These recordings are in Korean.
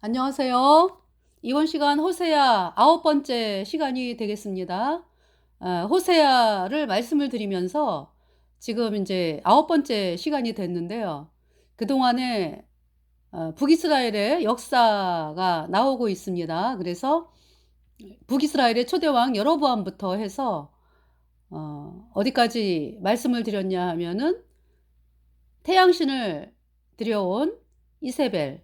안녕하세요. 이번 시간 호세아 9번째 시간이 되겠습니다. 호세아를 말씀을 드리면서 지금 이제 9번째 시간이 됐는데요. 그동안에 북이스라엘의 역사가 나오고 있습니다. 그래서 북이스라엘의 초대왕 여로보암부터 해서 어디까지 말씀을 드렸냐 하면은 태양신을 들여온 이세벨,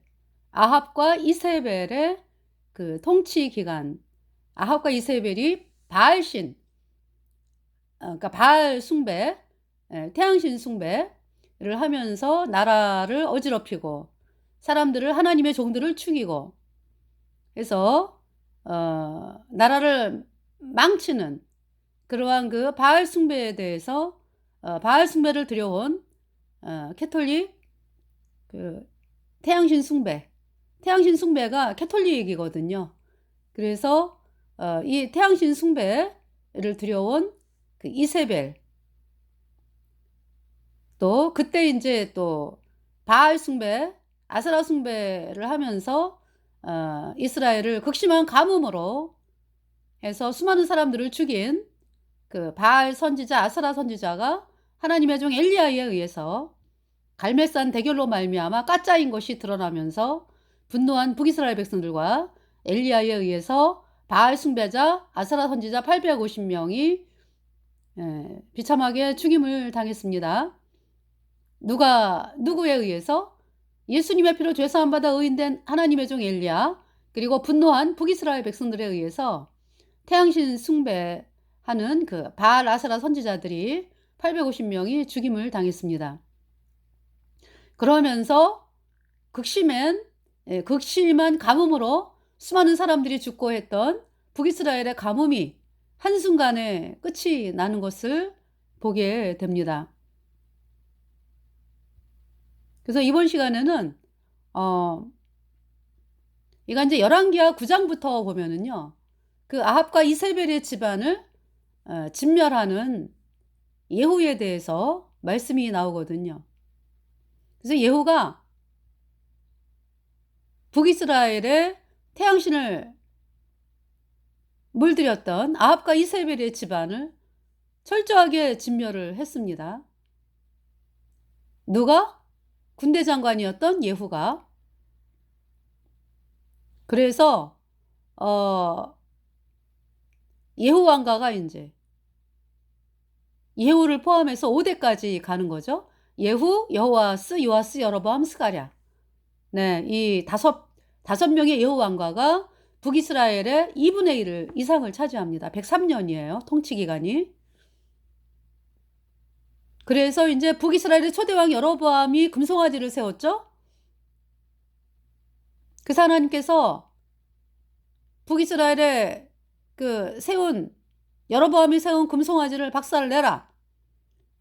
아합과 이세벨의 그 통치 기간, 아합과 이세벨이 바알신, 그러니까 바알 숭배, 태양신 숭배를 하면서 나라를 어지럽히고 사람들을 하나님의 종들을 죽이고 해서 나라를 망치는 그러한 그 바알 숭배에 대해서 바알 숭배를 들여온 캐톨릭 그 태양신 숭배가 캐톨릭이거든요. 그래서 이 태양신 숭배를 들여온 그 이세벨, 또 그때 이제 또 바알 숭배, 아세라 숭배를 하면서 이스라엘을 극심한 가뭄으로 해서 수많은 사람들을 죽인 그 바알 선지자, 아세라 선지자가 하나님의 종 엘리야에 의해서 갈멜산 대결로 말미암아 가짜인 것이 드러나면서 분노한 북이스라엘 백성들과 엘리야에 의해서 바알 숭배자 아세라 선지자 850명이 비참하게 죽임을 당했습니다. 누구에 의해서? 예수님의 피로 죄사함 받아 의인된 하나님의 종 엘리야, 그리고 분노한 북이스라엘 백성들에 의해서 태양신 숭배하는 그 바알 아세라 선지자들이 850명이 죽임을 당했습니다. 그러면서 극심한 가뭄으로 수많은 사람들이 죽고 했던 북이스라엘의 가뭄이 한순간에 끝이 나는 것을 보게 됩니다. 그래서 이번 시간에는 이거 이제 열왕기하 9장부터 보면은요, 그 아합과 이세벨의 집안을 진멸하는 예후에 대해서 말씀이 나오거든요. 그래서 예후가 북이스라엘의 태양신을 물들였던 아합과 이세벨의 집안을 철저하게 진멸을 했습니다. 누가? 군대 장관이었던 예후가. 그래서 예후 왕가가 이제 예후를 포함해서 5대까지 가는 거죠. 예후, 여호아스, 요아스, 여로보암, 스가랴. 네, 이 다섯 명의 예후 왕가가 북이스라엘의 2분의 1을 이상을 차지합니다. 103년이에요. 통치 기간이. 그래서 이제 북이스라엘의 초대왕 여로보암이 금송아지를 세웠죠. 그래서 하나님께서 북이스라엘에 여로보암이 세운 금송아지를 박살을 내라.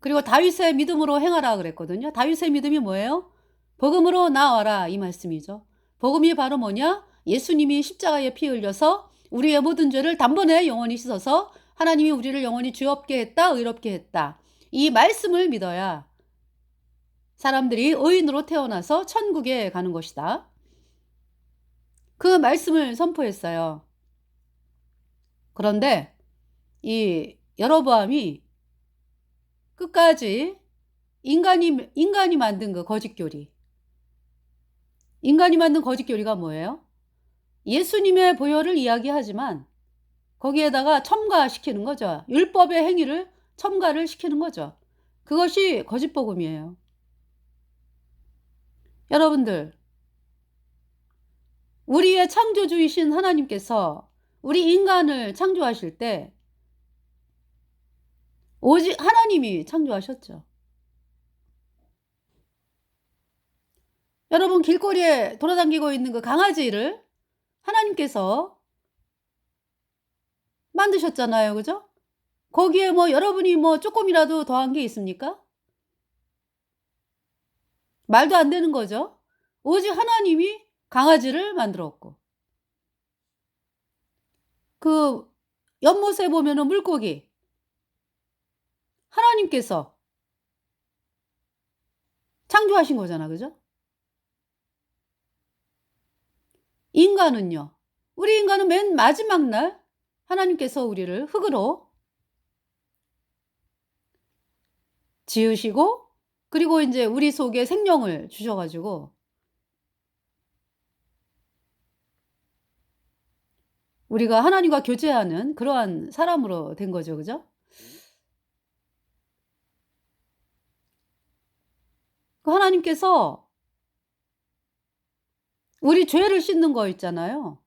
그리고 다윗의 믿음으로 행하라 그랬거든요. 다윗의 믿음이 뭐예요? 복음으로 나와라, 이 말씀이죠. 복음이 바로 뭐냐? 예수님이 십자가에 피 흘려서 우리의 모든 죄를 단번에 영원히 씻어서 하나님이 우리를 영원히 죄 없게 했다, 의롭게 했다. 이 말씀을 믿어야 사람들이 의인으로 태어나서 천국에 가는 것이다. 그 말씀을 선포했어요. 그런데 이 여로보암이 끝까지 인간이 만든 그 거짓교리. 인간이 만든 거짓교리가 뭐예요? 예수님의 보혈을 이야기하지만 거기에다가 첨가시키는 거죠. 율법의 행위를 첨가를 시키는 거죠. 그것이 거짓복음이에요. 여러분들, 우리의 창조주이신 하나님께서 우리 인간을 창조하실 때 오직 하나님이 창조하셨죠. 여러분, 길거리에 돌아다니고 있는 그 강아지를 하나님께서 만드셨잖아요. 그죠? 거기에 뭐 여러분이 뭐 조금이라도 더한 게 있습니까? 말도 안 되는 거죠. 오직 하나님이 강아지를 만들었고, 그 연못에 보면은 물고기, 하나님께서 창조하신 거잖아. 그죠? 인간은요. 우리 인간은 맨 마지막 날 하나님께서 우리를 흙으로 지으시고 그리고 인제 우리 속에 생명을 주셔 가지고 우리가 하나님과 교제하는 그러한 사람으로 된 거죠. 그죠? 그 하나님께서 우리 죄를 씻는 거 있잖아요.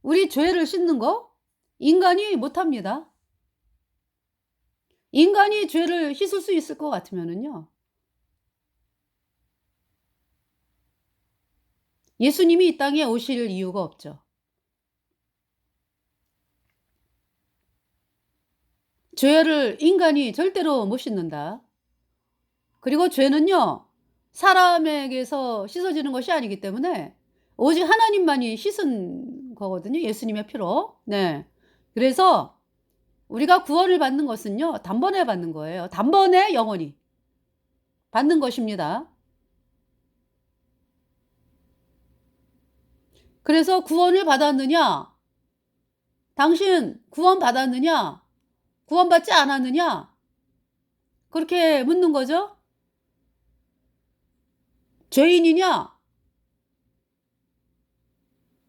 우리 죄를 씻는 거 인간이 못 합니다. 인간이 죄를 씻을 수 있을 것 같으면은요. 예수님이 이 땅에 오실 이유가 없죠. 죄를 인간이 절대로 못 씻는다. 그리고 죄는요. 사람에게서 씻어지는 것이 아니기 때문에 오직 하나님만이 씻은 거거든요, 예수님의 피로. 네. 그래서 우리가 구원을 받는 것은요. 단번에 받는 거예요. 단번에 영원히 받는 것입니다. 그래서 구원을 받았느냐? 당신 구원 받았느냐? 구원받지 않았느냐? 그렇게 묻는 거죠. 죄인이냐?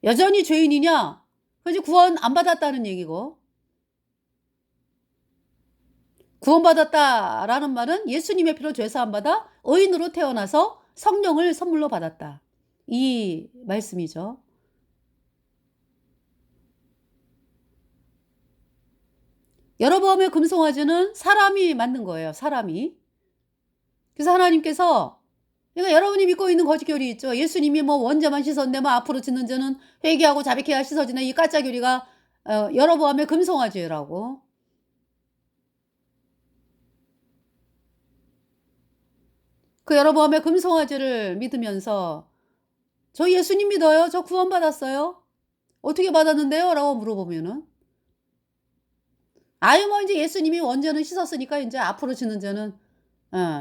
여전히 죄인이냐? 그럼 이제 구원 안 받았다는 얘기고. 구원받았다라는 말은 예수님의 피로 죄 사함 받아 의인으로 태어나서 성령을 선물로 받았다. 이 말씀이죠. 여로보암의 금송아지는 사람이 만든 거예요, 사람이. 그래서 하나님께서 그러니까 여러분이 믿고 있는 거짓교리 있죠. 예수님이 뭐 원죄만 씻었는데 뭐 앞으로 짓는 죄는 회개하고 자백해야 씻어지는 이 가짜 교리가 여로보암의 금송아지라고. 그 여로보암의 금송아지를 믿으면서 "저 예수님 믿어요. 저 구원받았어요." "어떻게 받았는데요?" 라고 물어보면은 아유 뭐 인제 예수님이 원죄는 씻었으니까 인제 앞으로 짓는 죄는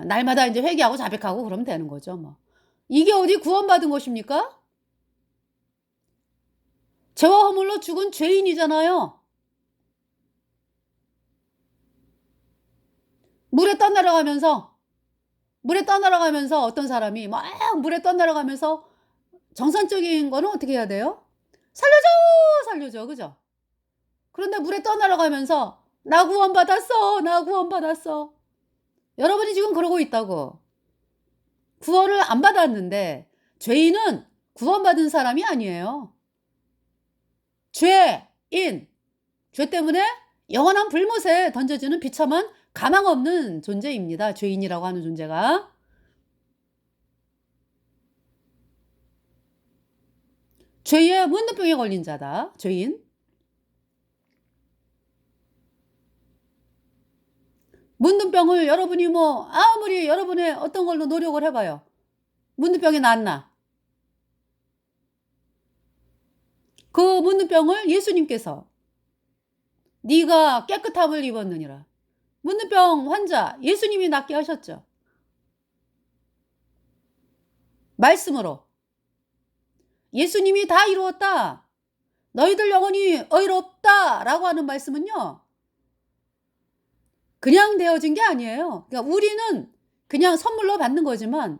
날마다 인제 회개하고 자백하고 그러면 되는 거죠 뭐. 이게 어디 구원받은 것입니까? 죄와 허물로 죽은 죄인이잖아요. 물에 떠내려가면서, 물에 떠내려가면서 어떤 사람이 막 물에 떠내려가면서 정상적인 거는 어떻게 해야 돼요? "살려줘, 살려줘." 그죠? 그런데 물에 떠내려가면서 "나 구원받았어. 나 구원받았어." 여러분이 지금 그러고 있다고. 구원을 안 받았는데 죄인은 구원받은 사람이 아니에요. 죄인. 죄 때문에 영원한 불못에 던져지는 비참한 가망 없는 존재입니다, 죄인이라고 하는 존재가. 죄의 문둥병에 걸린 자다, 죄인. 문둥병을 여러분이 뭐 아무리 여러분의 어떤 걸로 노력을 해 봐요. 문둥병이 낫나? 그 문둥병을 예수님께서 "네가 깨끗함을 입었느니라." 문둥병 환자 예수님이 낫게 하셨죠. 말씀으로. 예수님이 "다 이루었다. 너희들 영혼이 의롭다."라고 하는 말씀은요. 그냥 되어진 게 아니에요. 그러니까 우리는 그냥 선물로 받는 거지만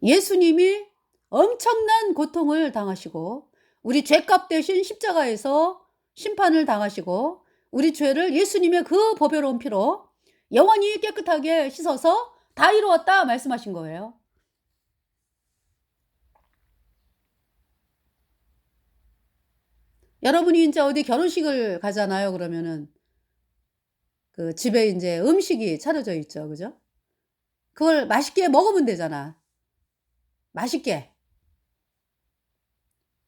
예수님이 엄청난 고통을 당하시고 우리 죄값 대신 십자가에서 심판을 당하시고 우리 죄를 예수님의 그 보배로운 피로 영원히 깨끗하게 씻어서 "다 이루었다." 말씀하신 거예요. 여러분이 인제 어디 결혼식을 가잖아요 그러면은 그 집에 인제 음식이 차려져 있죠. 그죠? 그걸 맛있게 먹으면 되잖아. 맛있게.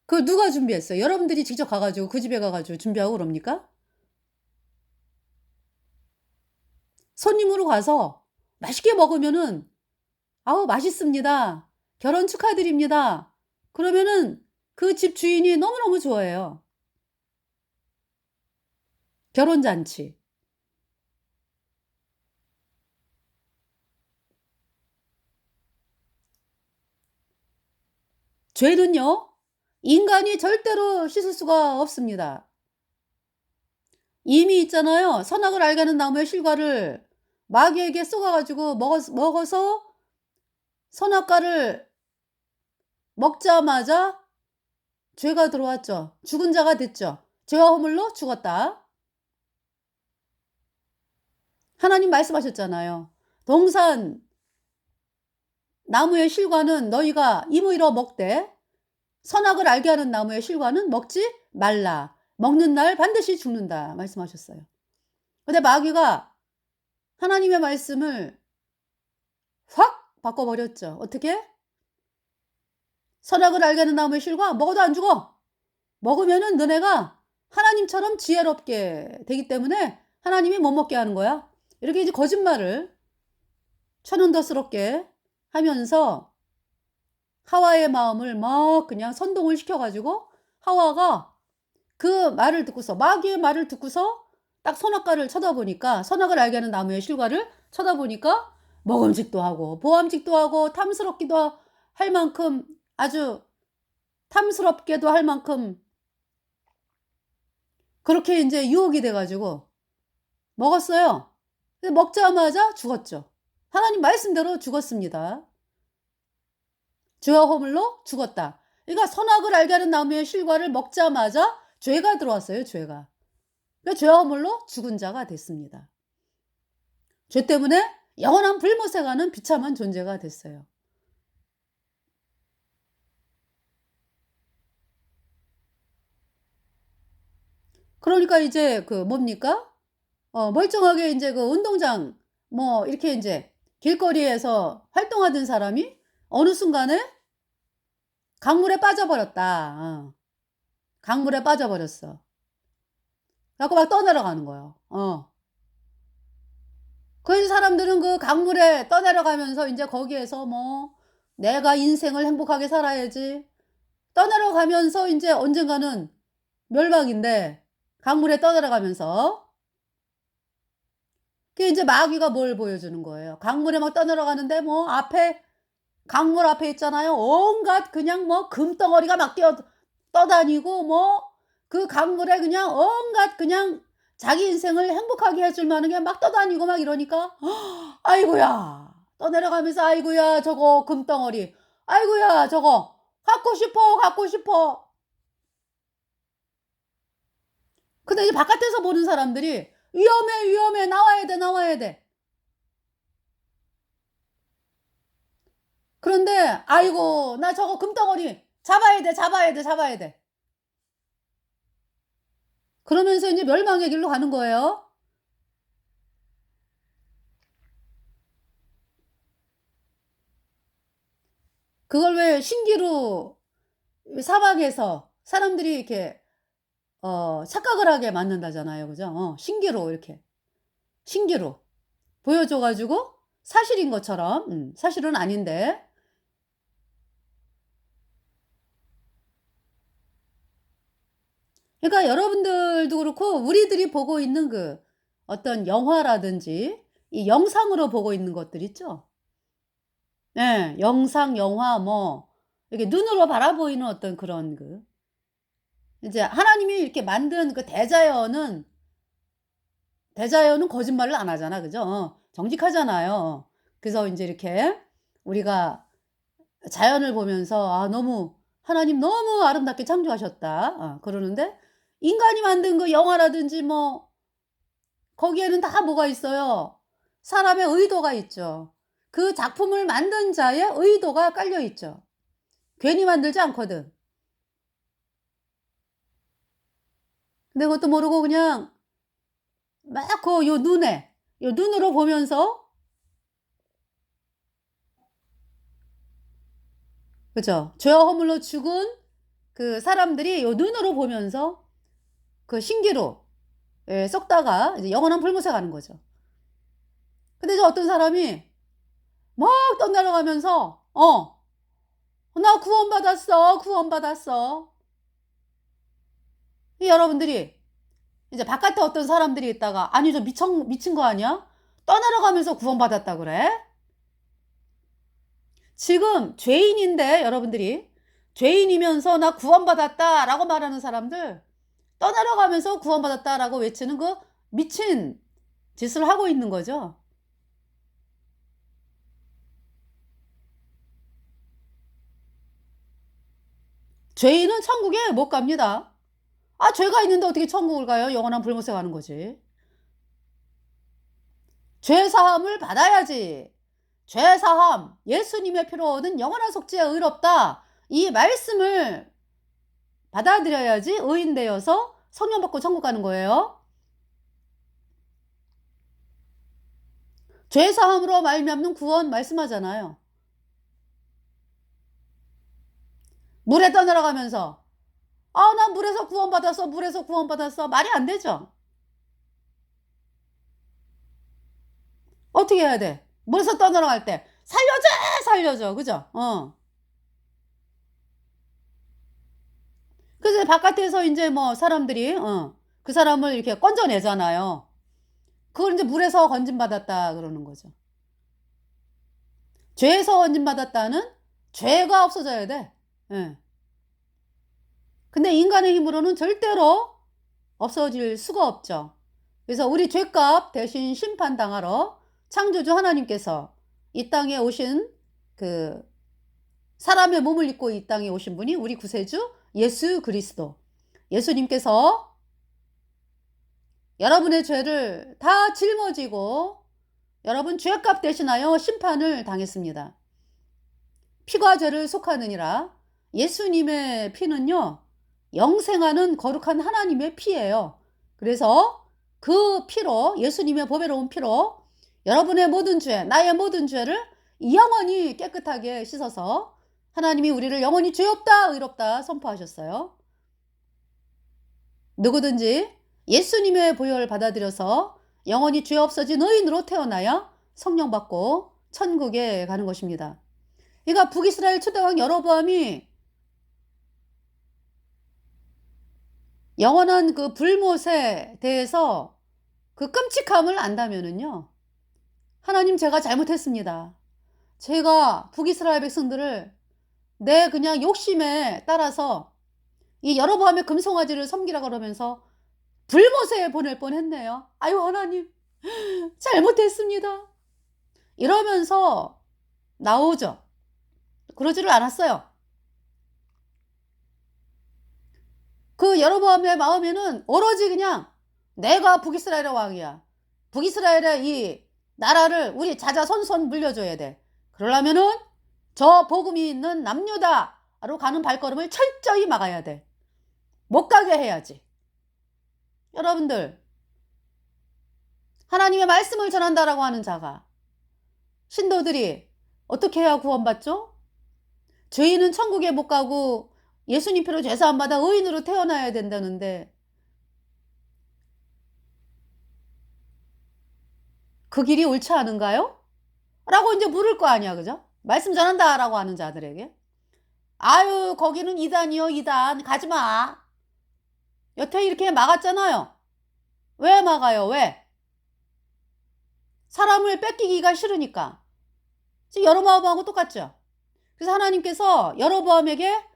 그걸 누가 준비했어요? 여러분들이 직접 가 가지고 그 집에 가 가지고 준비하고 그럽니까? 손님으로 가서 맛있게 먹으면은 "아우 맛있습니다. 결혼 축하드립니다." 그러면은 그 집 주인이 너무너무 좋아해요. 결혼 잔치. 죄는요, 인간이 절대로 씻을 수가 없습니다. 이미 있잖아요. 선악을 알게 하는 나무의 실과를 마귀에게 쏘가가지고 먹어서 선악과를 먹자마자 죄가 들어왔죠. 죽은 자가 됐죠. 죄와 허물로 죽었다. 하나님 말씀하셨잖아요. 동산 나무의 실과는 너희가 임의로 먹되 선악을 알게 하는 나무의 실과는 먹지 말라. 먹는 날 반드시 죽는다 말씀하셨어요. 근데 마귀가 하나님의 말씀을 확 바꿔버렸죠. 어떻게? 선악을 알게 하는 나무의 실과 먹어도 안 죽어. 먹으면은 너네가 하나님처럼 지혜롭게 되기 때문에 하나님이 못 먹게 하는 거야. 이렇게 이제 거짓말을 천연더스럽게 하면서 하와의 마음을 막 그냥 선동을 시켜가지고 하와가 그 말을 듣고서, 마귀의 말을 듣고서 딱 선악과를 쳐다보니까, 선악을 알게 하는 나무의 실과를 쳐다보니까 먹음직도 하고 보암직도 하고 탐스럽기도 할 만큼, 아주 탐스럽게도 할 만큼 그렇게 이제 유혹이 돼가지고 먹었어요. 근데 먹자마자 죽었죠. 하나님 말씀대로 죽었습니다. 죄와 허물로 죽었다. 그러니까 선악을 알게 하는 나무의 실과를 먹자마자 죄가 들어왔어요. 죄가. 그러니까 죄와 허물로 죽은 자가 됐습니다. 죄 때문에 영원한 불못에 가는 비참한 존재가 됐어요. 그러니까 이제 그 뭡니까? 멀쩡하게 이제 그 운동장 뭐 이렇게 이제 길거리에서 활동하던 사람이 어느 순간에 강물에 빠져버렸다. 강물에 빠져버렸어. 그래갖고 막 떠내려가는 거예요. 그래서 사람들은 그 강물에 떠내려가면서 이제 거기에서 뭐 내가 인생을 행복하게 살아야지. 떠내려가면서 이제 언젠가는 멸망인데 강물에 떠내려가면서 그 이제 마귀가 뭘 보여주는 거예요. 강물에 막 떠내려가는데 뭐 앞에 강물 앞에 있잖아요. 온갖 그냥 뭐 금덩어리가 막 떠다니고 뭐 그 강물에 그냥 온갖 그냥 자기 인생을 행복하게 해줄 만한 게 막 떠다니고 막 이러니까 아이고야 떠내려가면서 아이고야 저거 금덩어리 아이고야 저거 갖고 싶어. 근데 이제 바깥에서 보는 사람들이 위험해 나와야 돼. 그런데 아이고 나 저거 금덩어리 잡아야 돼. 그러면서 이제 멸망의 길로 가는 거예요. 그걸 왜 신기루 사막에서 사람들이 이렇게 착각을 하게 만든다잖아요. 그죠? 신기루 이렇게. 신기루 보여줘 가지고 사실인 것처럼 사실은 아닌데 그러니까 여러분들도 그렇고 우리들이 보고 있는 그 어떤 영화라든지 이 영상으로 보고 있는 것들 있죠? 네. 영상, 영화 뭐 이렇게 눈으로 바라보이는 어떤 그런 그 이제 하나님이 이렇게 만든 그 대자연은 거짓말을 안 하잖아. 그죠? 정직하잖아요. 그래서 인제 이렇게 우리가 자연을 보면서 '아 너무 하나님 너무 아름답게 창조하셨다.' 그러는데 인간이 만든 그 영화라든지 뭐 거기에는 다 뭐가 있어요? 사람의 의도가 있죠. 그 작품을 만든 자의 의도가 깔려 있죠. 괜히 만들지 않거든. 근데 그것도 모르고 그냥 막 그 요 눈으로 보면서 그죠? 죄와 허물로 죽은 그 사람들이 요 눈으로 보면서 그 신기루 예 썩다가 이제 영원한 불못에 가는 거죠. 근데 이제 어떤 사람이 막 떠내려가면서 "나 구원받았어." 이 여러분들이 이제 바깥에 어떤 사람들이 있다가 "아니 저 미친 거 아니야? 떠내려가면서 구원받았다 그래?" 지금 죄인인데 여러분들이 죄인이면서 나 구원받았다라고 말하는 사람들, 떠내려가면서 구원받았다라고 외치는 그 미친 짓을 하고 있는 거죠. 죄인은 천국에 못 갑니다. 아, 죄가 있는데 어떻게 천국을 가요? 영원한 불못에 가는 거지. 죄 사함을 받아야지. 죄 사함, 예수님의 피로 얻은 영원한 속죄에 의롭다. 이 말씀을 받아들여야지 의인 되어서 성령 받고 천국 가는 거예요. 죄 사함으로 말미암는 구원 말씀하잖아요. 물에 떠내려가면서 아, 난 물에서 구원받았어. 물에서 구원받았어. 말이 안 되죠. 어떻게 해야 돼? 물에서 떠내려갈 때 살려줘! 살려줘. 그죠? 그래서 바깥에서 이제 뭐 사람들이 그 사람을 이렇게 건져내잖아요. 그걸 이제 물에서 건짐받았다 그러는 거죠. 죄에서 건짐받았다는 죄가 없어져야 돼. 예. 근데 인간의 힘으로는 절대로 없어질 수가 없죠. 그래서 우리 죄값 대신 심판당하러 창조주 하나님께서 이 땅에 오신 그 사람의 몸을 입고 이 땅에 오신 분이 우리 구세주 예수 그리스도. 예수님께서 여러분의 죄를 다 짊어지고 여러분 죄값 대신하여 심판을 당했습니다. 피가 죄를 속하느니라. 예수님의 피는요, 영생하는 거룩한 하나님의 피예요. 그래서 그 피로, 예수님의 보배로운 피로 여러분의 모든 죄, 나의 모든 죄를 영원히 깨끗하게 씻어서 하나님이 우리를 영원히 죄 없다, 의롭다 선포하셨어요. 누구든지 예수님의 보혈을 받아들여서 영원히 죄 없어진 의인으로 태어나야 성령 받고 천국에 가는 것입니다. 그러니까 북이스라엘 초대왕 여로보암이 영원한 그 불못에 대해서 그 끔찍함을 안다면은요, 하나님 제가 잘못했습니다. 제가 북이스라엘 백성들을 내 그냥 욕심에 따라서 이 여로보암의 금송아지를 섬기라 그러면서 불못에 보낼 뻔했네요. 아유 하나님 잘못했습니다. 이러면서 나오죠. 그러지를 않았어요. 그 여로보암의 마음에는 오로지 그냥 내가 북이스라엘의 왕이야. 북이스라엘의 이 나라를 우리 자자손손 물려줘야 돼. 그러려면은 저 복음이 있는 남유다로 가는 발걸음을 철저히 막아야 돼. 못 가게 해야지. 여러분들, 하나님의 말씀을 전한다라고 하는 자가, 신도들이 어떻게 해야 구원받죠? 죄인은 천국에 못 가고 예수님 피로 죄사함 받아 의인으로 태어나야 된다는데 그 길이 옳지 않은가요? 라고 이제 물을 거 아니야, 그죠? 말씀 전한다라고 하는 자들에게. 아유, 거기는 이단이요, 이단. 가지 마. 여태 이렇게 막았잖아요. 왜 막아요? 왜? 사람을 뺏기기가 싫으니까. 지금 여로보암하고 똑같죠? 그래서 하나님께서 여로보암에게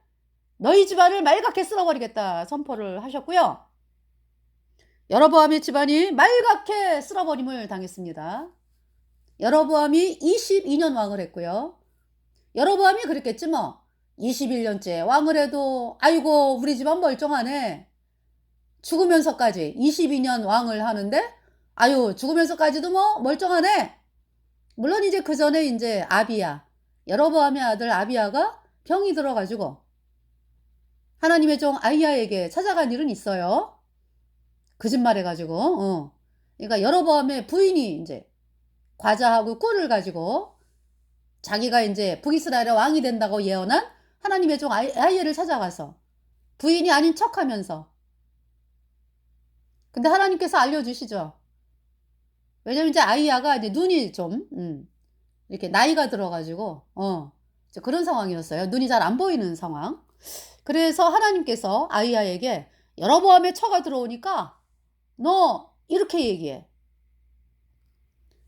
너희 집안을 말갛게 쓸어버리겠다 선포를 하셨고요. 여로보암의 집안이 말갛게 쓸어버림을 당했습니다. 여로보암이 22년 왕을 했고요. 여로보암이 그랬겠지 뭐. 21년째 왕을 해도 아이고 우리 집안 멀쩡하네. 죽으면서까지 22년 왕을 하는데 아유 죽으면서까지도 뭐 멀쩡하네. 물론 이제 그 전에 이제 아비야, 여로보암의 아들 아비야가 병이 들어가지고 하나님의 종 아히야에게 찾아간 일은 있어요. 거짓말해가지고. 그러니까 여로보암의 부인이 이제 과자하고 꿀을 가지고 자기가 이제 북이스라엘의 왕이 된다고 예언한 하나님의 종 아히야를 찾아가서 부인이 아닌 척하면서. 근데 하나님께서 알려주시죠. 왜냐면 이제 아히야가 이제 눈이 좀 이렇게 나이가 들어가지고 그런 상황이었어요. 눈이 잘 안 보이는 상황. 그래서 하나님께서 아히야에게 여로보암의 처가 들어오니까 너 이렇게 얘기해.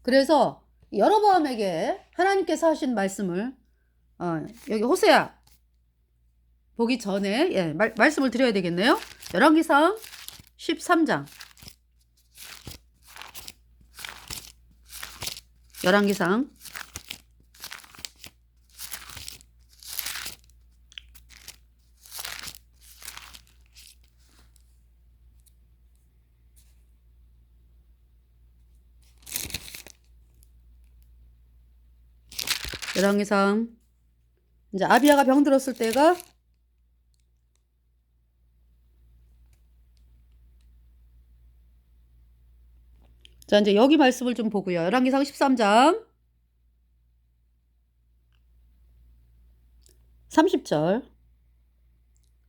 그래서 여로보암에게 하나님께서 하신 말씀을 여기 호세아 보기 전에 예, 말씀을 드려야 되겠네요. 열왕기상 13장. 열왕기상 11기상 이제 아비야가 병들었을 때가 자 이제 여기 말씀을 좀 보고요. 열왕기상 13장 30절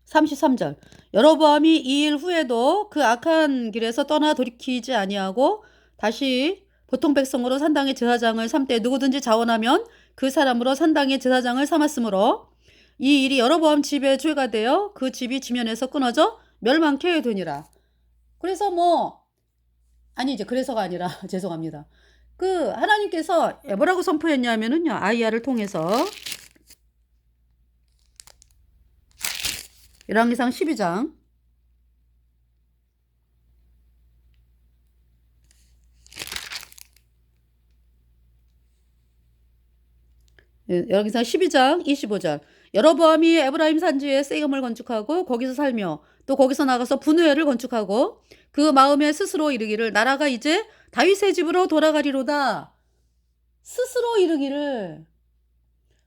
33절 여로보암이 이 일 후에도 그 악한 길에서 떠나 돌이키지 아니하고 다시 보통 백성으로 산당의 제사장을 삼되 누구든지 자원하면 그 사람으로 산당의 제사장을 삼았으므로 이 일이 여로보암 집에 죄가 되어 그 집이 지면에서 끊어져 멸망케 되니라. 그래서 아니 이제 그래서가 아니라 죄송합니다. 그 하나님께서 뭐라고 선포했냐면은요. 아이야를 통해서 열왕기상 12장 열왕기상 12장 25절 여로보암이 에브라임 산지에 세겜을 건축하고 거기서 살며 또 거기서 나가서 분회를 건축하고 그 마음에 스스로 이르기를 나라가 이제 다윗의 집으로 돌아가리로다. 스스로 이르기를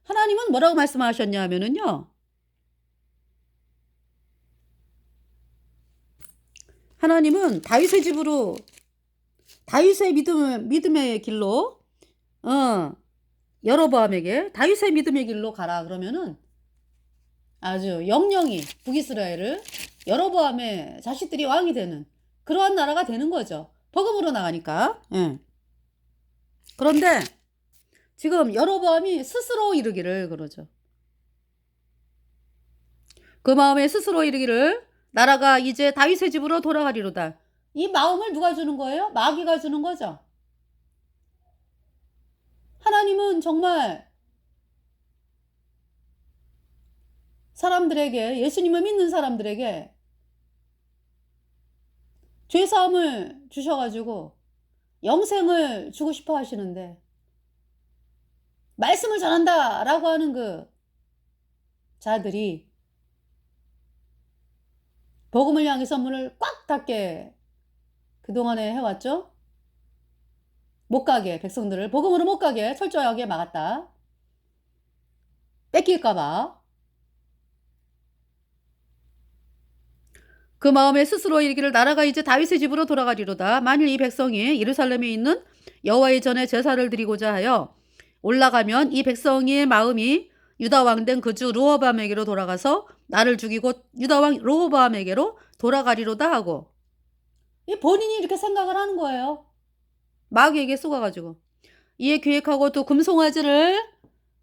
하나님은 뭐라고 말씀하셨냐 하면은요. 하나님은 다윗의 집으로 다윗의 믿음의 길로 여로보암에게 다윗의 믿음의 길로 가라 그러면은 아주 영영이 북이스라엘을 여로보암의 자식들이 왕이 되는 그러한 나라가 되는 거죠. 복음으로 나가니까. 예. 그런데 지금 여로보암이 스스로 이르기를 그러죠. 그 마음에 스스로 이르기를 나라가 이제 다윗의 집으로 돌아가리로다. 이 마음을 누가 주는 거예요? 마귀가 주는 거죠. 하나님은 정말 사람들에게 예수님을 믿는 사람들에게 죄사함을 주셔가지고 영생을 주고 싶어 하시는데 말씀을 전한다 라고 하는 그 자들이 복음을 향해서 문을 꽉 닫게 그동안에 해왔죠. 못 가게 백성들을 복음으로 못 가게 철저하게 막았다. 뺏길까봐. 그 마음에 스스로 이르기를 나라가 이제 다윗의 집으로 돌아가리로다. 만일 이 백성이 예루살렘에 있는 여호와의 전에 제사를 드리고자 하여 올라가면 이 백성의 마음이 유다 왕 된 그 주 르호보암에게로 돌아가서 나를 죽이고 유다 왕 르호보암에게로 돌아가리로다 하고 이 본인이 이렇게 생각을 하는 거예요. 마귀에게 속아가지고 이에 계획하고 또 금송아지를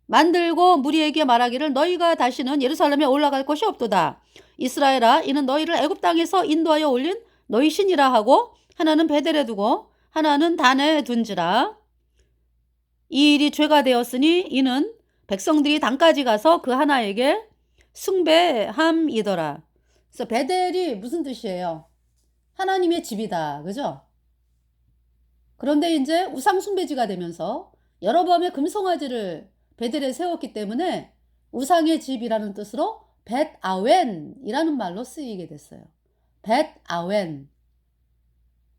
만들고 무리에게 말하기를 너희가 다시는 예루살렘에 올라갈 것이 없도다. 이스라엘아 이는 너희를 애굽 땅에서 인도하여 올린 너희 신이라 하고 하나는 베델에 두고 하나는 단에 둔지라. 이 일이 죄가 되었으니 이는 백성들이 단까지 가서 그 하나에게 숭배함이더라. 그래서 베델이 무슨 뜻이에요? 하나님의 집이다. 그죠? 그런데 이제 우상 숭배지가 되면서 여로보암의 금송아지를 베델에 세웠기 때문에 우상의 집이라는 뜻으로 벳아웬이라는 말로 쓰이게 됐어요. 벳아웬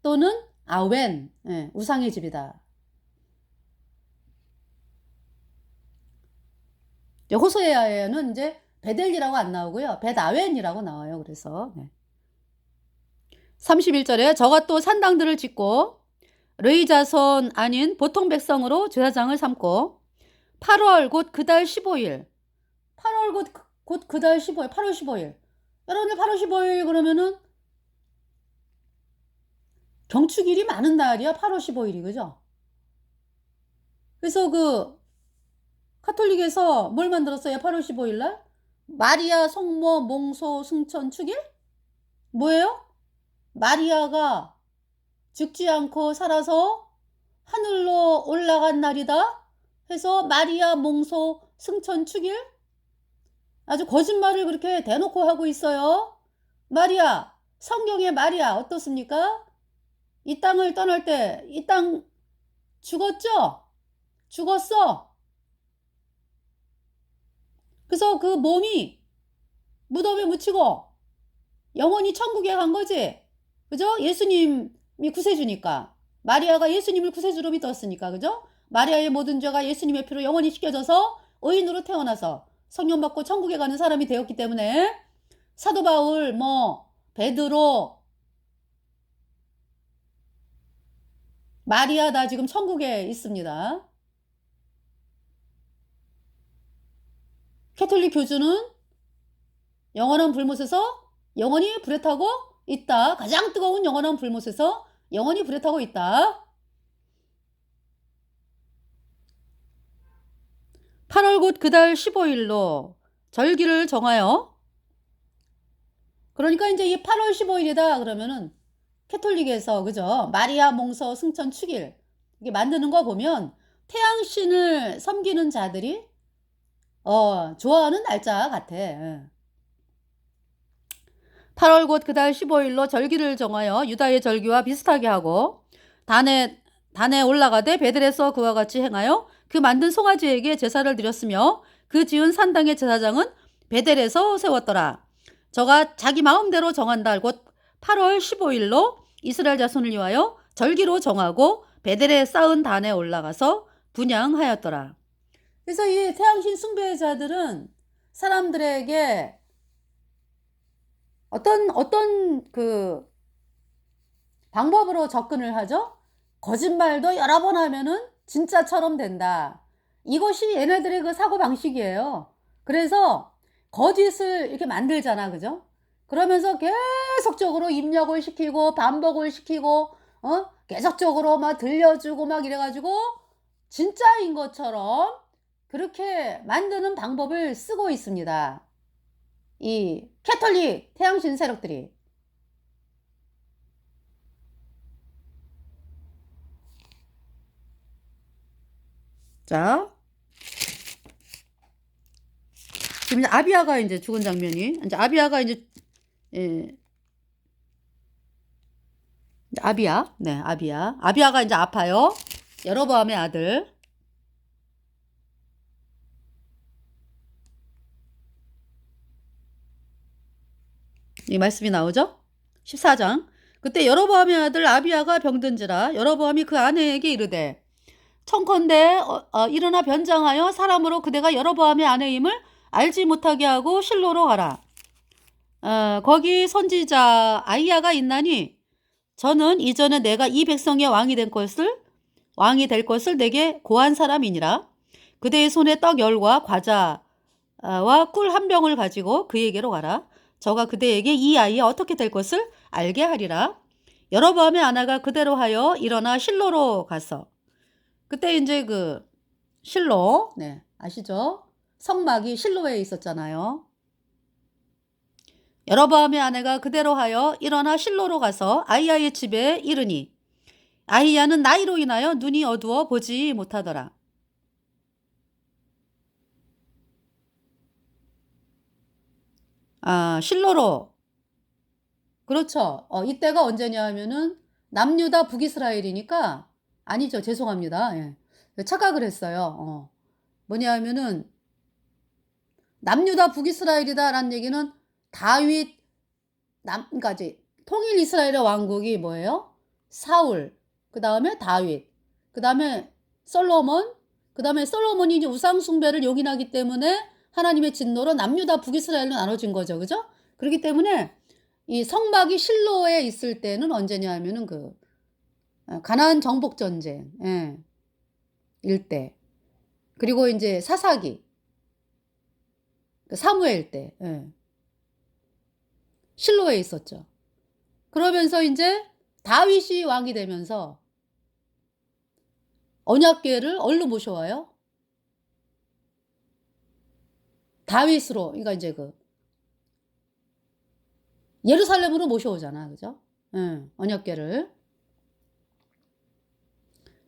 또는 아웬, 예, 우상의 집이다. 호세아에는 이제 베델이라고 안 나오고요. 벳아웬이라고 나와요. 그래서 31절에 저가 또 산당들을 짓고 르이 자손 아닌 보통 백성으로 제사장을 삼고 8월 곧 그달 15일 8월 곧 그달 15일 8월 15일 여러분들 8월 15일 그러면은 경축일이 많은 날이야. 8월 15일이 그죠? 그래서 그 카톨릭에서 뭘 만들었어요? 8월 15일 날 마리아 성모 몽소 승천 축일? 뭐예요? 마리아가 죽지 않고 살아서 하늘로 올라간 날이다 해서 마리아 몽소 승천 축일. 아주 거짓말을 그렇게 대놓고 하고 있어요. 마리아, 성경의 마리아 어떻습니까? 이 땅을 떠날 때 이 땅 죽었죠? 죽었어. 그래서 그 몸이 무덤에 묻히고 영원히 천국에 간 거지. 그죠? 예수님이 구세주니까. 마리아가 예수님을 구세주로 믿었으니까. 그죠? 마리아의 모든 죄가 예수님의 피로 영원히 씻겨져서 의인으로 태어나서 성령 받고 천국에 가는 사람이 되었기 때문에 사도 바울, 베드로, 마리아 다 지금 천국에 있습니다. 캐톨릭 교주는 영원한 불못에서 영원히 불에 타고 있다. 가장 뜨거운 영원한 불못에서 영원히 불에 타고 있다. 8월 곧 그달 15일로 절기를 정하여, 그러니까 이제 이 8월 15일이다 그러면은 캐톨릭에서 그죠? 마리아 몽서 승천 축일 이게 만드는 거 보면 태양신을 섬기는 자들이 좋아하는 날짜 같아. 8월 곧 그달 15일로 절기를 정하여 유다의 절기와 비슷하게 하고 단에 올라가되 베들에서 그와 같이 행하여 그 만든 송아지에게 제사를 드렸으며 그 지은 산당의 제사장은 베델에서 세웠더라. 저가 자기 마음대로 정한다. 곧 8월 15일로 이스라엘 자손을 위하여 절기로 정하고 베델에 쌓은 단에 올라가서 분향하였더라. 그래서 이 태양신 숭배자들은 사람들에게 어떤 그 방법으로 접근을 하죠? 거짓말도 여러 번 하면은 진짜처럼 된다. 이것이 얘네들의 그 사고 방식이에요. 그래서 거짓을 이렇게 만들잖아, 그죠? 그러면서 계속적으로 입력을 시키고 반복을 시키고 계속적으로 막 들려주고 막 이래가지고 진짜인 것처럼 그렇게 만드는 방법을 쓰고 있습니다. 이 캐톨릭 태양신 세력들이. 자, 지금 이제 아비아가 이제 죽은 장면이, 이제 아비아가 이제, 아비아, 네, 아비아가 이제 아파요. 여로보암의 아들. 이 말씀이 나오죠? 14장. 그때 여로보암의 아들 아비아가 병든지라 여로보암이 그 아내에게 이르되 청컨대 일어나 변장하여 사람으로 그대가 여로보암의 아내임을 알지 못하게 하고 실로로 가라. 거기 선지자 아이야가 있나니 저는 이전에 내가 이 백성의 왕이 될 것을 내게 고한 사람이니라. 그대의 손에 떡 열과 과자와 꿀 한 병을 가지고 그에게로 가라. 저가 그대에게 이 아이가 어떻게 될 것을 알게 하리라. 여로보암의 아내가 그대로 하여 일어나 실로로 가서, 그때 이제 그 실로, 네, 아시죠? 성막이 실로에 있었잖아요. 여로보암의 아내가 그대로 하여 일어나 실로로 가서 아히야의 집에 이르니 아히야는 나이로 인하여 눈이 어두워 보지 못하더라. 실로로. 그렇죠. 이때가 언제냐 하면은 남유다 북이스라엘이니까, 아니죠. 죄송합니다. 예. 착각을 했어요. 뭐냐 하면은 남유다 북이스라엘이다라는 얘기는 다윗 그러니까 이제 통일 이스라엘의 왕국이 뭐예요? 사울, 그 다음에 다윗, 그 다음에 솔로몬, 그 다음에 솔로몬이 이제 우상 숭배를 용인하기 때문에 하나님의 진노로 남유다 북이스라엘로 나눠진 거죠, 그죠? 그렇기 때문에 이 성막이 실로에 있을 때는 언제냐 하면은 그 가나안 정복 전쟁, 예, 일때, 그리고 이제 사사기, 그 사무엘 때, 예, 실로에 있었죠. 그러면서 이제 다윗이 왕이 되면서 언약궤를 어디로 모셔와요? 다윗으로, 그러니까 이제 그 예루살렘으로 모셔오잖아, 그죠? 언약궤를.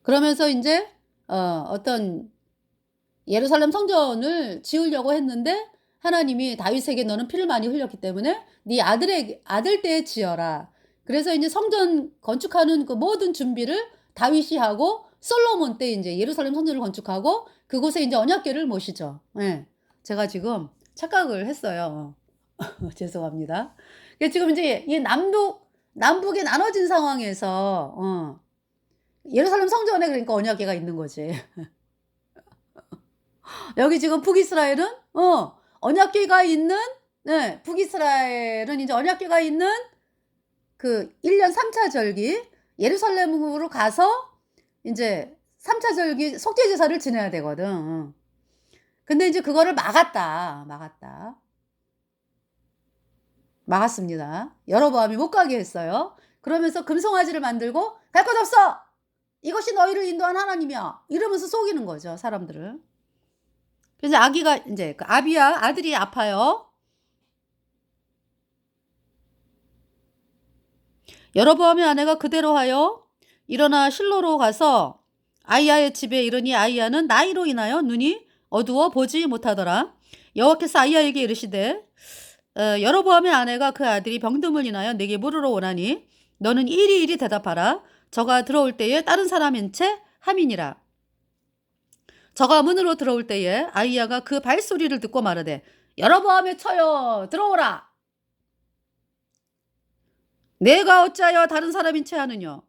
그러면서 이제 어떤 예루살렘 성전을 지으려고 했는데 하나님이 다윗에게 너는 피를 많이 흘렸기 때문에 네 아들 때에 지어라. 그래서 이제 성전 건축하는 그 모든 준비를 다윗이 하고 솔로몬 때 이제 예루살렘 성전을 건축하고 그곳에 이제 언약궤를 모시죠. 예. 제가 지금 착각을 했어요. 죄송합니다. 지금 이제 이 남북이 나눠진 상황에서 예루살렘 성전에 그러니까 언약궤가 있는 거지. 여기 지금 북이스라엘은 언약궤가 있는, 네, 북이스라엘은 이제 언약궤가 있는 그 1년 3차 절기 예루살렘으로 가서 이제 3차 절기 속죄 제사를 지내야 되거든. 근데 이제 그거를 막았습니다. 여로보암이 못 가게 했어요. 그러면서 금송아지를 만들고 갈 것 없어. 이것이 너희를 인도한 하나님이야. 이러면서 속이는 거죠, 사람들을. 그래서 아기가 이제 그 아비야 아들이 아파요. 여로보암의 아내가 그대로 하여 일어나 실로로 가서 아이야의 집에 이르니 아이야는 나이로 인하여 눈이 어두워 보지 못하더라. 여호와께서 아이야에게 이르시되 여로보암의 아내가 그 아들이 병듦을 인하여 내게 물으러 오나니 너는 이리 대답하라. 저가 들어올 때에 다른 사람인 채 함이니라. 저가 문으로 들어올 때에 아이야가 그 발소리를 듣고 말하되 여로보암의 처여 들어오라. 내가 어찌하여 다른 사람인 채 하느냐.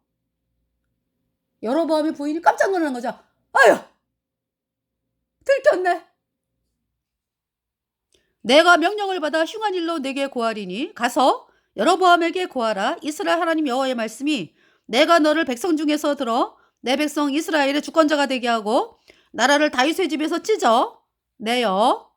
여로보암의 부인이 깜짝 놀라는 거죠. 아유, 들켰네. 내가 명령을 받아 흉한 일로 내게 고하리니 가서 여로보암에게 고하라. 이스라엘 하나님 여호와의 말씀이 내가 너를 백성 중에서 들어 내 백성 이스라엘의 주권자가 되게 하고 나라를 다윗의 집에서 찢어내어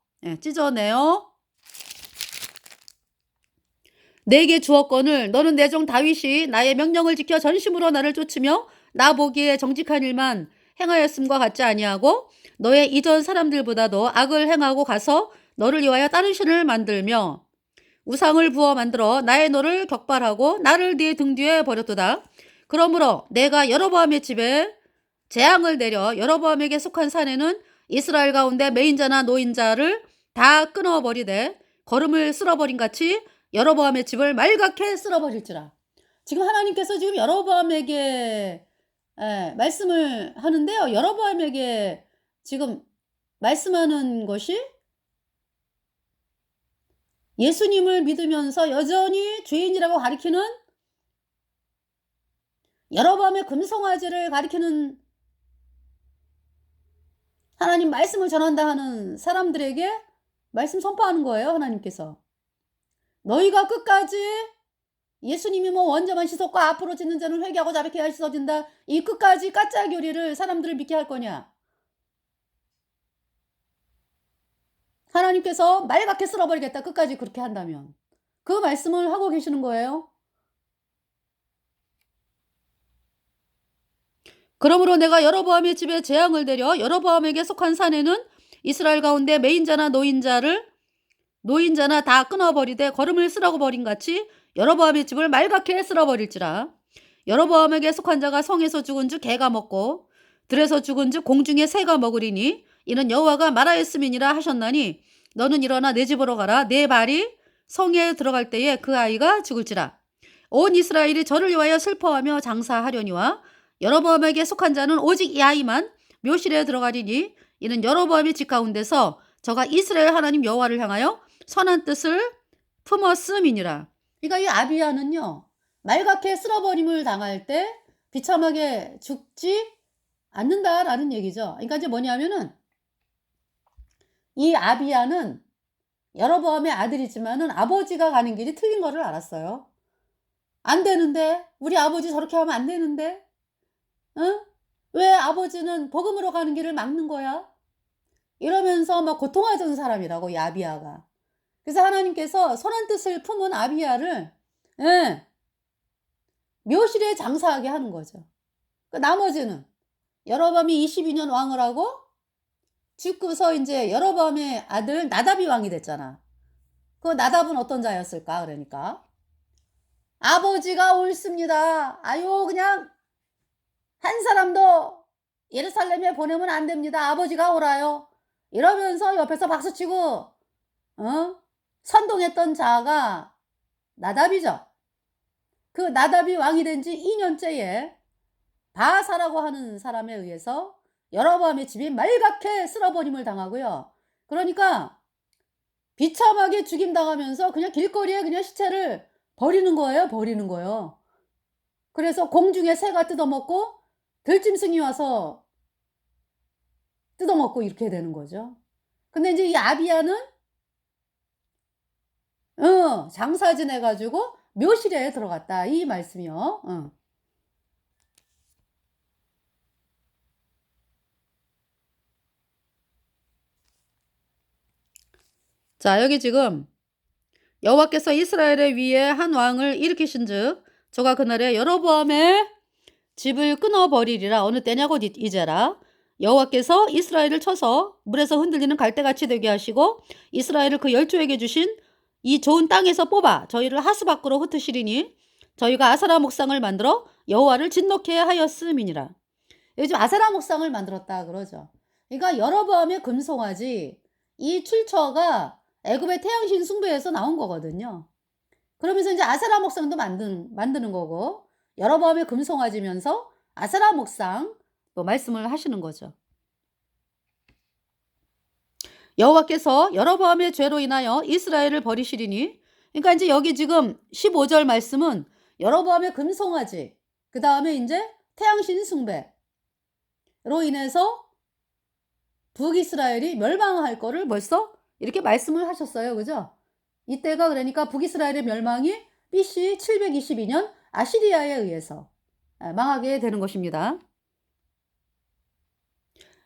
내게 주었거늘 너는 내 종 다윗이 나의 명령을 지켜 전심으로 나를 쫓으며 나 보기에 정직한 일만 행하였음과 같지 아니하고 너의 이전 사람들보다도 악을 행하고 가서 너를 위하여 다른 신을 만들며 우상을 부어 만들어 나의 노를 격발하고 나를 네 등 뒤에 버렸도다. 그러므로 내가 여로보암의 집에 재앙을 내려 여로보암에게 속한 산에는 이스라엘 가운데 매인자나 노인자를 다 끊어버리되 거름을 쓸어버린 같이 여로보암의 집을 말갛게 쓸어버릴지라. 지금 하나님께서 지금 여로보암에게 말씀을 하는데요. 여로보암에게 지금 말씀하는 것이 예수님을 믿으면서 여전히 죄인이라고 가리키는 여로보암의 금송아지를 가리키는 하나님 말씀을 전한다 하는 사람들에게 말씀 선포하는 거예요. 하나님께서. 너희가 끝까지 예수님이 뭐 원자만 씻었고 앞으로 짓는 자는 회개하고 자백해야 할 씻어진다. 이 끝까지 가짜 교리를 사람들을 믿게 할 거냐. 하나님께서 말갛게 쓸어버리겠다. 끝까지 그렇게 한다면. 그 말씀을 하고 계시는 거예요. 그러므로 내가 여로보암의 집에 재앙을 내려 여로보암에게 속한 산에는 이스라엘 가운데 매인자나 노인자나 다 끊어버리되 거름을 쓸어 버린 같이 여로보암의 집을 말갛게 쓸어버릴지라. 여로보암에게 속한 자가 성에서 죽은 즉 개가 먹고 들에서 죽은 즉 공중의 새가 먹으리니 이는 여호와가 말하였음이니라 하셨나니 너는 일어나 내 집으로 가라. 내 발이 성에 들어갈 때에 그 아이가 죽을지라. 온 이스라엘이 저를 위하여 슬퍼하며 장사하려니와 여로보암에게 속한 자는 오직 이 아이만 묘실에 들어가리니 이는 여로보암의 집 가운데서 저가 이스라엘 하나님 여호와를 향하여 선한 뜻을 품었음이니라. 그러니까 이 아비야는요. 말갛게 쓸어버림을 당할 때 비참하게 죽지 않는다라는 얘기죠. 그러니까 이제 뭐냐면은 이 아비야는 여로보암의 아들이지만은 아버지가 가는 길이 틀린 거를 알았어요. 안 되는데 우리 아버지 저렇게 하면 안 되는데 응? 왜 아버지는 복음으로 가는 길을 막는 거야? 이러면서 막 고통하던 사람이라고 이 아비야가. 그래서 하나님께서 선한 뜻을 품은 아비야를 묘실에 장사하게 하는 거죠. 그 나머지는 여로보암이 22년 왕을 하고 죽고서 이제 여로보암의 아들 나답이 왕이 됐잖아. 그 나답은 어떤 자였을까? 그러니까 아버지가 옳습니다. 아유 그냥 한 사람도 예루살렘에 보내면 안 됩니다. 아버지가 옳아요. 이러면서 옆에서 박수치고 어? 선동했던 자가 나답이죠. 그 나답이 왕이 된 지 2년째에 바하사라고 하는 사람에 의해서 여로보암의 집이 말갛게 쓸어버림을 당하고요. 그러니까 비참하게 죽임당하면서 그냥 길거리에 그냥 시체를 버리는 거예요. 버리는 거예요. 그래서 공중에 새가 뜯어먹고 들짐승이 와서 뜯어먹고 이렇게 되는 거죠. 근데 이제 이 아비야는 장사 지내가지고 묘실에 들어갔다. 이 말씀이요. 자, 여기 지금 여호와께서 이스라엘의 위에 한 왕을 일으키신즉 저가 그날에 여로보암의 집을 끊어버리리라. 어느 때냐고 이제라. 여호와께서 이스라엘을 쳐서 물에서 흔들리는 갈대같이 되게 하시고 이스라엘을 그 열조에게 주신 이 좋은 땅에서 뽑아 저희를 하수 밖으로 흩으시리니 저희가 아세라 목상을 만들어 여호와를 진노케 하였음이니라. 요즘 아세라 목상을 만들었다 그러죠. 그러니까 여로보암의 금송아지 이 출처가 애굽의 태양신 숭배에서 나온 거거든요. 그러면서 이제 아세라 목상도 만드는 거고 여로보암의 금송아지면서 아세라 목상 또 말씀을 하시는 거죠. 여호와께서 여로보암의 죄로 인하여 이스라엘을 버리시리니, 그러니까 이제 여기 지금 15절 말씀은 여로보암의 금송아지, 그 다음에 이제 태양신 숭배로 인해서 북이스라엘이 멸망할 거를 벌써 이렇게 말씀을 하셨어요. 그죠? 이때가 그러니까 북이스라엘의 멸망이 BC 722년 아시리아에 의해서 망하게 되는 것입니다.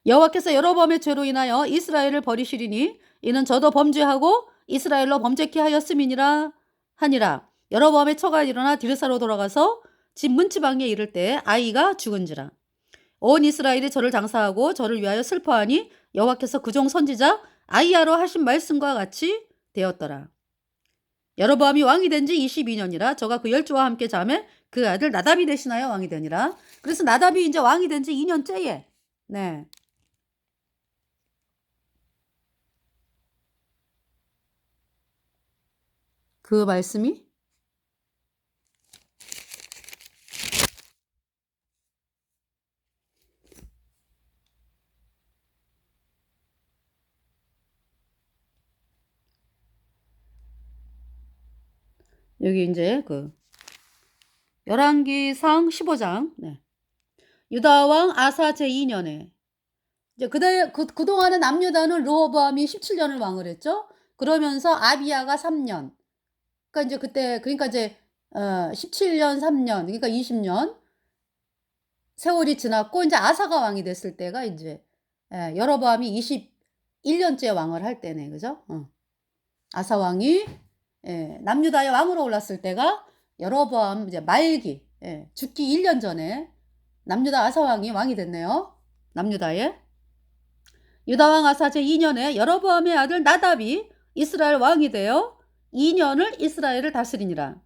여호와께서 여로보암의 죄로 인하여 이스라엘을 버리시리니 이는 저도 범죄하고 이스라엘로 범죄케 하였음이니라 하니라. 여로보암의 처가 일어나 디르사로 돌아가서 집 문지방에 이를 때 아이가 죽은지라. 온 이스라엘이 저를 장사하고 저를 위하여 슬퍼하니 여호와께서 그종 선지자 아이야로 하신 말씀과 같이 되었더라. 여로보암이 왕이 된 지 22년이라 저가 그 열조와 함께 자매 그 아들 나답이 대신하여 왕이 되니라. 그래서 나답이 이제 왕이 된 지 2년째에 네. 그 말씀이 여기 이제 그 열왕기상 15장 네. 유다왕 아사 제2년에 이제 그동안은 남유다는 르호보암이 17년을 왕을 했죠. 그러면서 아비야가 3년. 그러니까 이제 그때 그러니까 이제 17년 3년 그러니까 20년 세월이 지났고 이제 아사가 왕이 됐을 때가 이제 여로보암이 21년째 왕을 할 때네. 그죠? 아사 왕이 남유다의 왕으로 올랐을 때가 여로보암 이제 말기 죽기 1년 전에 남유다 아사 왕이 됐네요. 남유다에 유다왕 아사 제2년에 여로보암의 아들 나답이 이스라엘 왕이 되어 2년을 이스라엘을 다스리니라.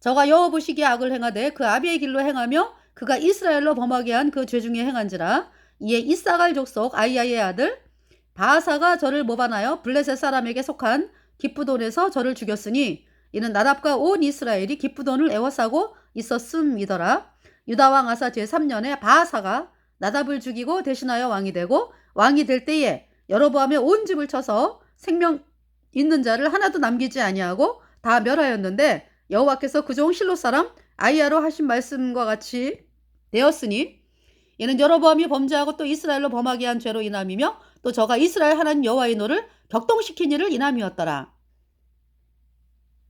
저가 여호와 보시기에 악을 행하되 그 아비의 길로 행하며 그가 이스라엘로 범하게 한 그 죄 중에 행한지라. 이에 이사갈 족속 아이야의 아들 바하사가 저를 모반하여 블레셋 사람에게 속한 기프돈에서 저를 죽였으니 이는 나답과 온 이스라엘이 기프돈을 애워싸고 있었음이더라. 유다왕 아사 제3년에 바하사가 나답을 죽이고 대신하여 왕이 되고 왕이 될 때에 여로보암의 온 집을 쳐서 생명 있는 자를 하나도 남기지 아니하고 다 멸하였는데 여호와께서 그종 실로 사람 아이야로 하신 말씀과 같이 되었으니 이는 여로보암이 범죄하고 또 이스라엘로 범하게 한 죄로 인함이며 또 저가 이스라엘 하나님 여호와의 노를 격동시킨 일을 인함이었더라.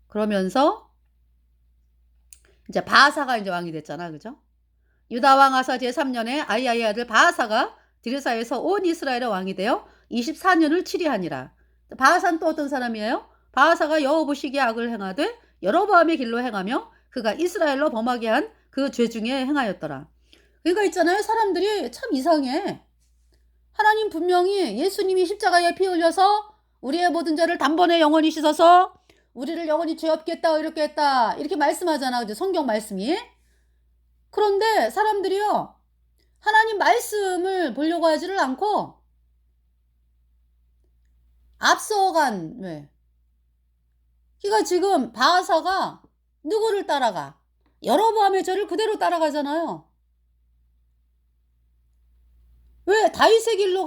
그러면서 이제 바하사가 이제 왕이 됐잖아. 그죠? 유다 왕 아사 제3년에 아이야의 아들 바하사가 디르사에서 온 이스라엘의 왕이 되어 24년을 치리하니라. 바하사는 또 어떤 사람이에요? 바하사가 여호와 보시기에 악을 행하되 여로보암의 길로 행하며 그가 이스라엘로 범하게 한 그 죄 중에 행하였더라. 그러니까 있잖아요. 사람들이 참 이상해. 하나님 분명히 예수님이 십자가에 피 흘려서 우리의 모든 죄를 단번에 영원히 씻어서 우리를 영원히 죄 없게 했다 이렇게 했다 이렇게 말씀하잖아. 그죠? 성경 말씀이. 그런데 사람들이요. 하나님 말씀을 보려고 하지를 않고 앞서간 그러니까 지금 바하사가 누구를 따라가? 여로보암의 죄를 그대로 따라가잖아요. 왜 다윗의 길로